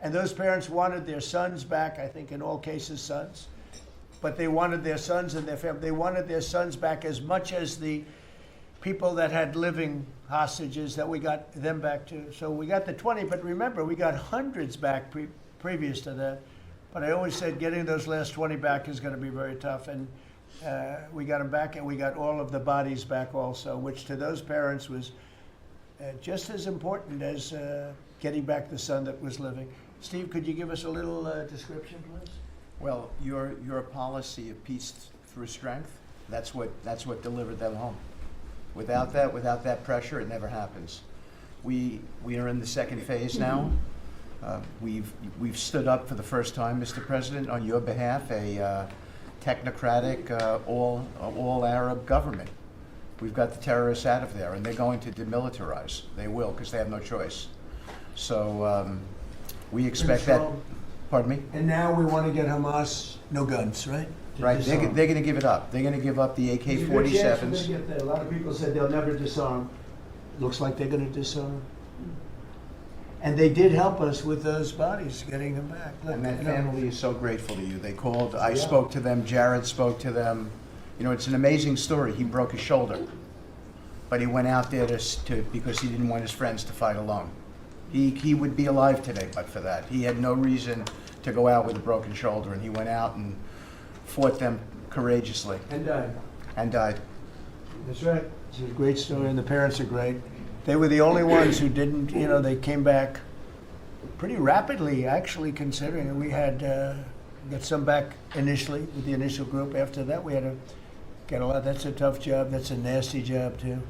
And those parents wanted their sons back, I think in all cases sons, but they wanted their sons and their family. They wanted their sons back as much as the people that had living hostages that we got them back too. So we got the 20, but remember, we got hundreds back previous to that. But I always said getting those last 20 back is going to be very tough. And we got them back, and we got all of the bodies back also, which to those parents was just as important as getting back the son that was living. Steve, could you give us a little description, please? Well, your policy of peace through strength, that's what delivered them home. Without that pressure, it never happens. We are in the second phase now. We've stood up for the first time, Mr. President, on your behalf, a technocratic, all Arab government. We've got the terrorists out of there, and they're going to demilitarize. They will, because they have no choice. So we expect that. Pardon me? And now we want to get Hamas no guns, right? Right, they're going to give it up. They're going to give up the AK-47s. A lot of people said they'll never disarm. Looks like they're going to disarm. And they did help us with those bodies, getting them back. Look, And that family is so grateful to you. They called, I spoke to them, Jared spoke to them. You know, it's an amazing story. He broke his shoulder, but he went out there because he didn't want his friends to fight alone. He would be alive today but for that. He had no reason to go out with a broken shoulder, and he went out and fought them courageously. And died. And died. That's right. It's a great story, and the parents are great. They were the only ones who didn't, you know, they came back pretty rapidly, actually, considering. And we had got some back initially with the initial group. After that, we had to get a lot. That's a tough job. That's a nasty job, too.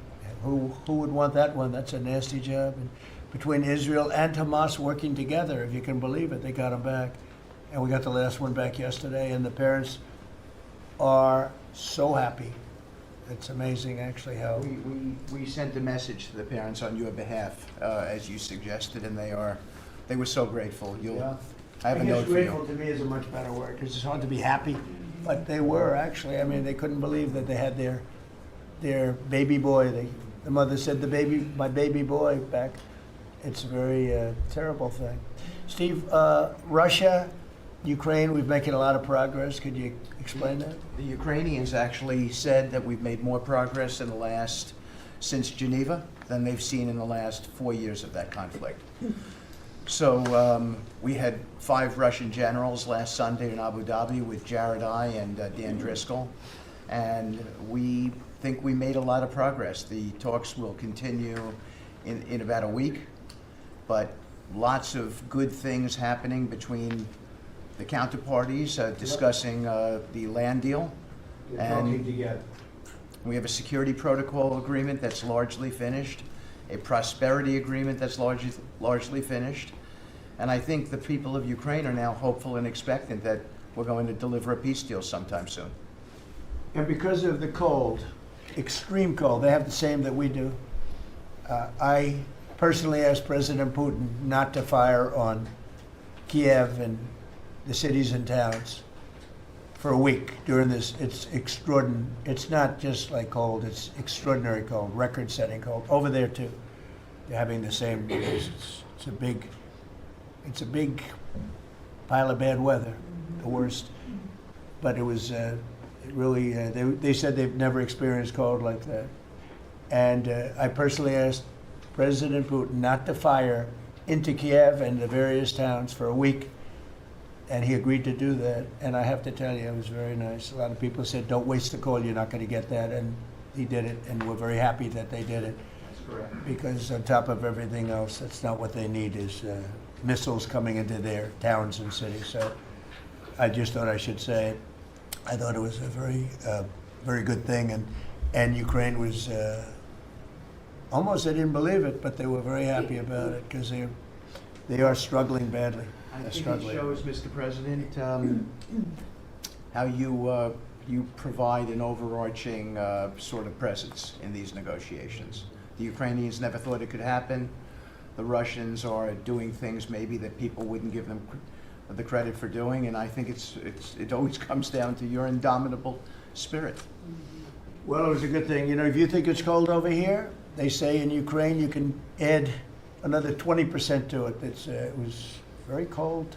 Who would want that one? That's a nasty job. And between Israel and Hamas working together, if you can believe it, they got them back. And we got the last one back yesterday, and the parents are so happy. It's amazing, actually, how... We sent a message to the parents on your behalf, as you suggested, and they were so grateful. I have a note for you. Grateful to me is a much better word, because it's hard to be happy, but they were, actually. I mean, they couldn't believe that they had their baby boy. The mother said, my baby boy back. It's a very terrible thing. Steve, Russia, Ukraine, we're making a lot of progress. Could you explain that? The Ukrainians actually said that we've made more progress since Geneva than they've seen in the last 4 years of that conflict. So we had 5 Russian generals last Sunday in Abu Dhabi with Jared and Dan Driscoll, and we think we made a lot of progress. The talks will continue in about a week, but lots of good things happening between the counterparties discussing the land deal. Talking together. We have a security protocol agreement that's largely finished, a prosperity agreement that's largely finished, and I think the people of Ukraine are now hopeful and expectant that we're going to deliver a peace deal sometime soon. And because of the cold, extreme cold, they have the same that we do. I personally asked President Putin not to fire on Kiev and the cities and towns for a week during this. It's extraordinary. It's not just like cold, it's extraordinary cold, record-setting cold. Over there too, they're having the same. It's a big pile of bad weather, the worst. But it was really, they said they've never experienced cold like that. And I personally asked President Putin not to fire into Kiev and the various towns for a week. And he agreed to do that, and I have to tell you, it was very nice. A lot of people said, don't waste the coal, you're not going to get that, and he did it, and we're very happy that they did it. That's correct. Because on top of everything else, that's not what they need, is missiles coming into their towns and cities. So I just thought I should say it. I thought it was a very good thing, and Ukraine was, almost they didn't believe it, but they were very happy about it, because they are struggling badly. I think it shows, Mr. President, how you provide an overarching sort of presence in these negotiations. The Ukrainians never thought it could happen. The Russians are doing things maybe that people wouldn't give them the credit for doing, and I think it always comes down to your indomitable spirit. Well, it was a good thing. You know, if you think it's cold over here, they say in Ukraine you can add another 20% to it. It was very cold.